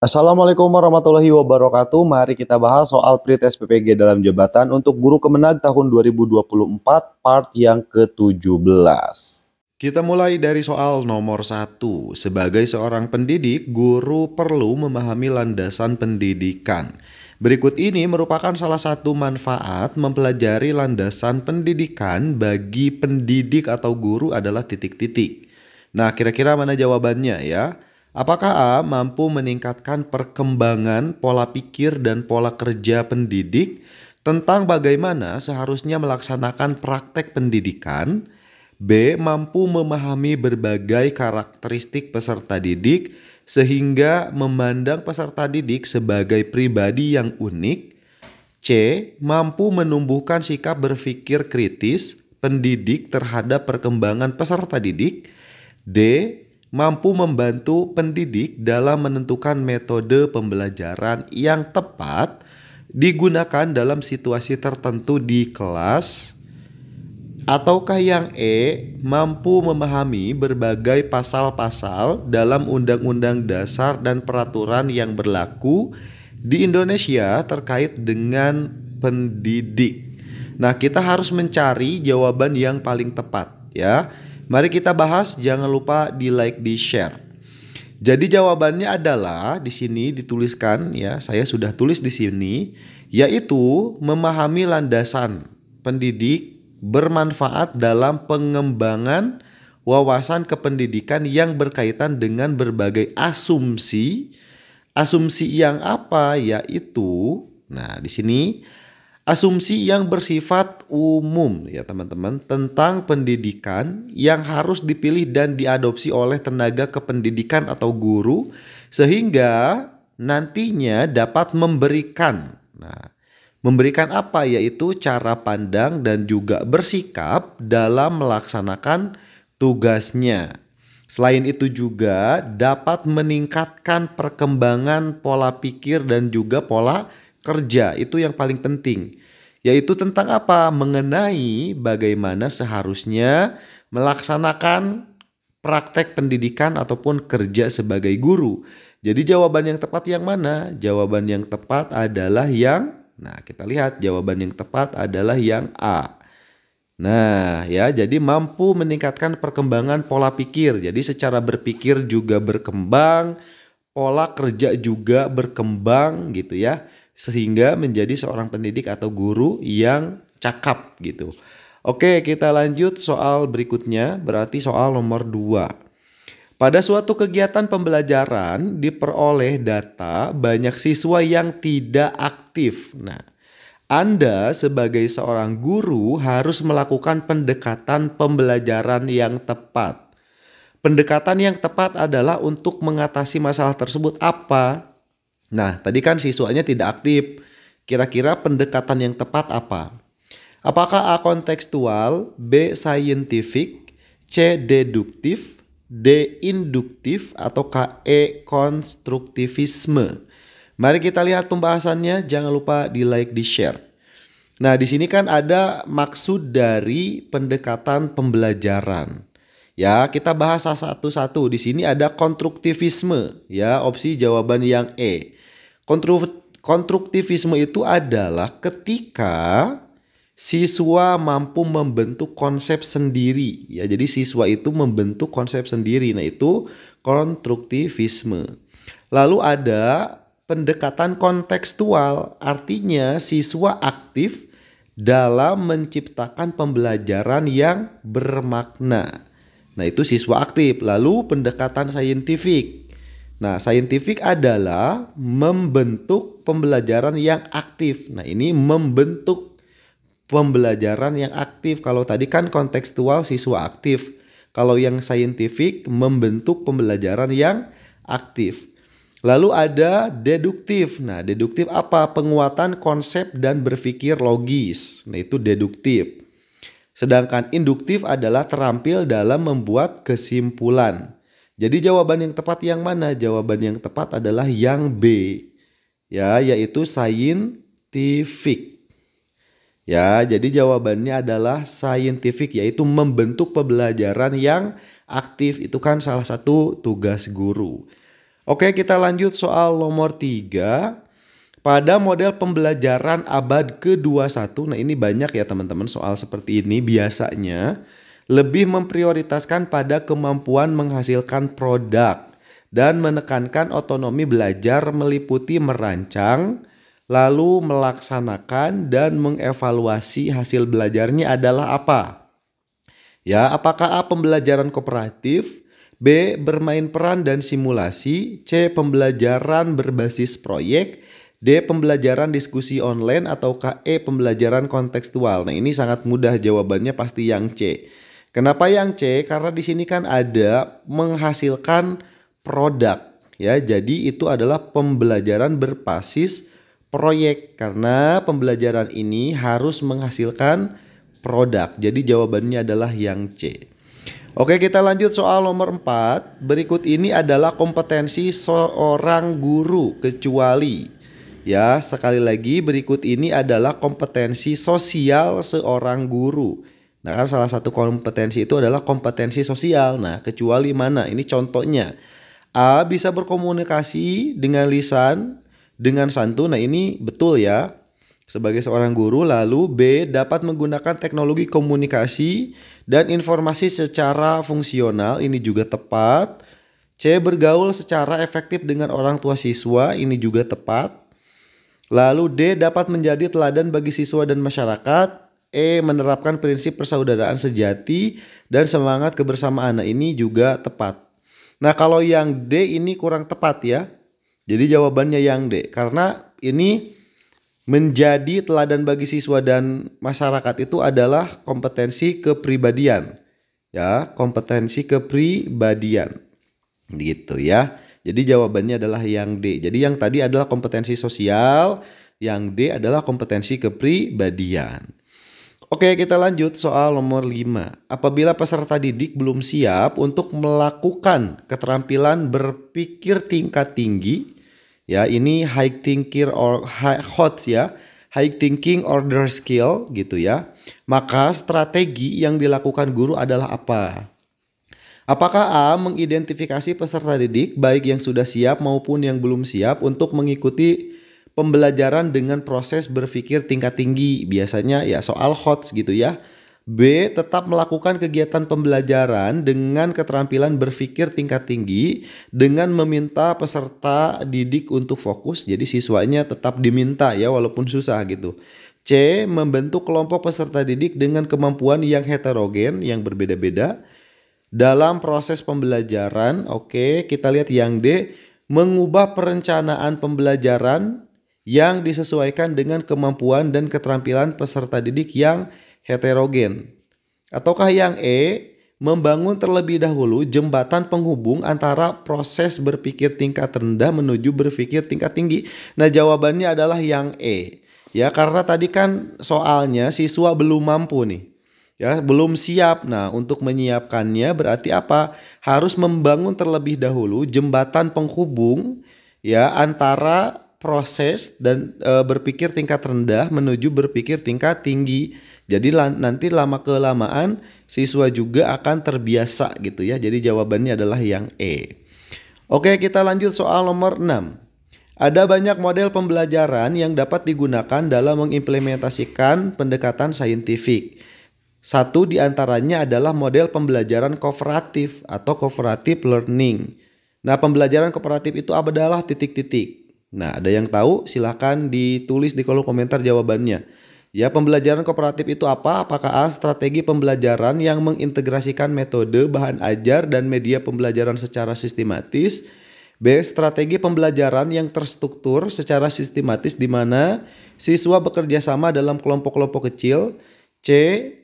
Assalamualaikum warahmatullahi wabarakatuh. Mari kita bahas soal pretest PPG dalam jabatan untuk guru Kemenag tahun 2024 part yang ke-17. Kita mulai dari soal nomor 1. Sebagai seorang pendidik, guru perlu memahami landasan pendidikan. Berikut ini merupakan salah satu manfaat mempelajari landasan pendidikan bagi pendidik atau guru adalah titik-titik. Nah, kira-kira mana jawabannya ya? Apakah A mampu meningkatkan perkembangan pola pikir dan pola kerja pendidik tentang bagaimana seharusnya melaksanakan praktek pendidikan? B mampu memahami berbagai karakteristik peserta didik sehingga memandang peserta didik sebagai pribadi yang unik. C mampu menumbuhkan sikap berpikir kritis pendidik terhadap perkembangan peserta didik. D mampu membantu pendidik dalam menentukan metode pembelajaran yang tepat digunakan dalam situasi tertentu di kelas. Ataukah yang E mampu memahami berbagai pasal-pasal dalam Undang-Undang Dasar dan peraturan yang berlaku di Indonesia terkait dengan pendidik. Nah, kita harus mencari jawaban yang paling tepat ya. Mari kita bahas, jangan lupa di like, di share. Jadi jawabannya adalah di sini dituliskan ya, saya sudah tulis di sini, yaitu memahami landasan pendidik bermanfaat dalam pengembangan wawasan kependidikan yang berkaitan dengan berbagai asumsi. Asumsi yang apa? Yaitu, nah di sini asumsi yang bersifat umum ya teman-teman tentang pendidikan yang harus dipilih dan diadopsi oleh tenaga kependidikan atau guru sehingga nantinya dapat memberikan. Nah, memberikan apa? Yaitu cara pandang dan juga bersikap dalam melaksanakan tugasnya. Selain itu juga dapat meningkatkan perkembangan pola pikir dan juga pola kerja. Itu yang paling penting. Yaitu tentang apa? Mengenai bagaimana seharusnya melaksanakan praktek pendidikan ataupun kerja sebagai guru. Jadi jawaban yang tepat yang mana? Jawaban yang tepat adalah nah, kita lihat jawaban yang tepat adalah yang A. Nah, ya, jadi mampu meningkatkan perkembangan pola pikir. Jadi secara berpikir juga berkembang, pola kerja juga berkembang gitu ya. Sehingga menjadi seorang pendidik atau guru yang cakap gitu. Oke, kita lanjut soal berikutnya, berarti soal nomor 2. Pada suatu kegiatan pembelajaran diperoleh data banyak siswa yang tidak aktif. Nah, Anda sebagai seorang guru harus melakukan pendekatan pembelajaran yang tepat. Pendekatan yang tepat adalah untuk mengatasi masalah tersebut apa? Nah, tadi kan siswanya tidak aktif. Kira-kira pendekatan yang tepat apa? Apakah A kontekstual, B scientific, C deduktif, D induktif, atau E konstruktivisme? Mari kita lihat pembahasannya. Jangan lupa di like, di share. Nah, di sini kan ada maksud dari pendekatan pembelajaran. Ya, kita bahas satu-satu. Di sini ada konstruktivisme. Ya, opsi jawaban yang E. Konstruktivisme itu adalah ketika siswa mampu membentuk konsep sendiri. Ya, jadi siswa itu membentuk konsep sendiri. Nah, itu konstruktivisme. Lalu ada pendekatan kontekstual, artinya siswa aktif dalam menciptakan pembelajaran yang bermakna. Nah, itu siswa aktif. Lalu pendekatan saintifik. Nah, saintifik adalah membentuk pembelajaran yang aktif. Nah, ini membentuk pembelajaran yang aktif. Kalau tadi kan kontekstual siswa aktif. Kalau yang saintifik membentuk pembelajaran yang aktif. Lalu ada deduktif. Nah, deduktif apa? Penguatan konsep dan berpikir logis. Nah, itu deduktif. Sedangkan induktif adalah terampil dalam membuat kesimpulan. Jadi jawaban yang tepat yang mana? Jawaban yang tepat adalah yang B. Ya, yaitu saintifik. Ya, jadi jawabannya adalah saintifik, yaitu membentuk pembelajaran yang aktif. Itu kan salah satu tugas guru. Oke, kita lanjut soal nomor 3. Pada model pembelajaran abad ke-21, nah ini banyak ya teman-teman soal seperti ini biasanya lebih memprioritaskan pada kemampuan menghasilkan produk dan menekankan otonomi belajar meliputi merancang, lalu melaksanakan dan mengevaluasi hasil belajarnya adalah apa? Ya, apakah A pembelajaran kooperatif, B bermain peran dan simulasi, C pembelajaran berbasis proyek, D pembelajaran diskusi online, ataukah E pembelajaran kontekstual? Nah, ini sangat mudah jawabannya pasti yang C. Kenapa yang C? Karena di sini kan ada menghasilkan produk ya. Jadi itu adalah pembelajaran berbasis proyek karena pembelajaran ini harus menghasilkan produk. Jadi jawabannya adalah yang C. Oke, kita lanjut soal nomor 4. Berikut ini adalah kompetensi seorang guru kecuali. Ya, sekali lagi berikut ini adalah kompetensi sosial seorang guru. Nah, kan salah satu kompetensi itu adalah kompetensi sosial. Nah, kecuali mana? Ini contohnya. A bisa berkomunikasi dengan lisan, dengan santun. Nah, ini betul ya. Sebagai seorang guru, lalu B dapat menggunakan teknologi komunikasi dan informasi secara fungsional, ini juga tepat. C bergaul secara efektif dengan orang tua siswa, ini juga tepat. Lalu D dapat menjadi teladan bagi siswa dan masyarakat. E menerapkan prinsip persaudaraan sejati dan semangat kebersamaan, nah ini juga tepat. Nah, kalau yang D ini kurang tepat ya. Jadi jawabannya yang D karena ini menjadi teladan bagi siswa dan masyarakat itu adalah kompetensi kepribadian. Ya, kompetensi kepribadian. Gitu ya. Jadi jawabannya adalah yang D. Jadi yang tadi adalah kompetensi sosial, yang D adalah kompetensi kepribadian. Oke, kita lanjut soal nomor 5. Apabila peserta didik belum siap untuk melakukan keterampilan berpikir tingkat tinggi, ya, ini high thinking or HOTS ya, high thinking order skill gitu ya. Maka strategi yang dilakukan guru adalah apa? Apakah A mengidentifikasi peserta didik baik yang sudah siap maupun yang belum siap untuk mengikuti pembelajaran dengan proses berpikir tingkat tinggi, biasanya ya soal HOTS gitu ya. B tetap melakukan kegiatan pembelajaran dengan keterampilan berpikir tingkat tinggi dengan meminta peserta didik untuk fokus. Jadi siswanya tetap diminta ya walaupun susah gitu. C membentuk kelompok peserta didik dengan kemampuan yang heterogen yang berbeda-beda dalam proses pembelajaran. Oke, kita lihat yang D mengubah perencanaan pembelajaran yang disesuaikan dengan kemampuan dan keterampilan peserta didik yang heterogen. Ataukah yang E membangun terlebih dahulu jembatan penghubung antara proses berpikir tingkat rendah menuju berpikir tingkat tinggi. Nah, jawabannya adalah yang E. Ya, karena tadi kan soalnya siswa belum mampu nih. Ya, belum siap. Nah, untuk menyiapkannya berarti apa? Harus membangun terlebih dahulu jembatan penghubung ya antara proses dan berpikir tingkat rendah menuju berpikir tingkat tinggi. Jadi nanti lama kelamaan siswa juga akan terbiasa gitu ya. Jadi jawabannya adalah yang E. Oke, kita lanjut soal nomor 6. Ada banyak model pembelajaran yang dapat digunakan dalam mengimplementasikan pendekatan saintifik. Satu di antaranya adalah model pembelajaran kooperatif atau cooperative learning. Nah, pembelajaran kooperatif itu adalah titik-titik. Nah, ada yang tahu? Silahkan ditulis di kolom komentar jawabannya. Ya, pembelajaran kooperatif itu apa? Apakah A. Strategi pembelajaran yang mengintegrasikan metode, bahan ajar, dan media pembelajaran secara sistematis. B. Strategi pembelajaran yang terstruktur secara sistematis di mana siswa bekerja sama dalam kelompok-kelompok kecil. C.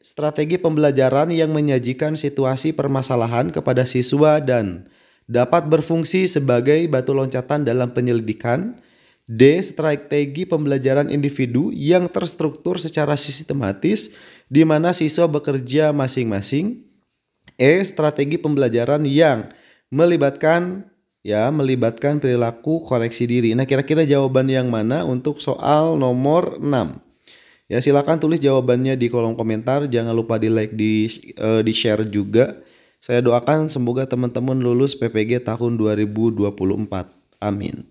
Strategi pembelajaran yang menyajikan situasi permasalahan kepada siswa dan dapat berfungsi sebagai batu loncatan dalam penyelidikan. D. Strategi pembelajaran individu yang terstruktur secara sistematis di mana siswa bekerja masing-masing. E. Strategi pembelajaran yang melibatkan perilaku koreksi diri. Nah, kira-kira jawaban yang mana untuk soal nomor 6? Ya, silakan tulis jawabannya di kolom komentar. Jangan lupa di like, di share juga. Saya doakan semoga teman-teman lulus PPG tahun 2024. Amin.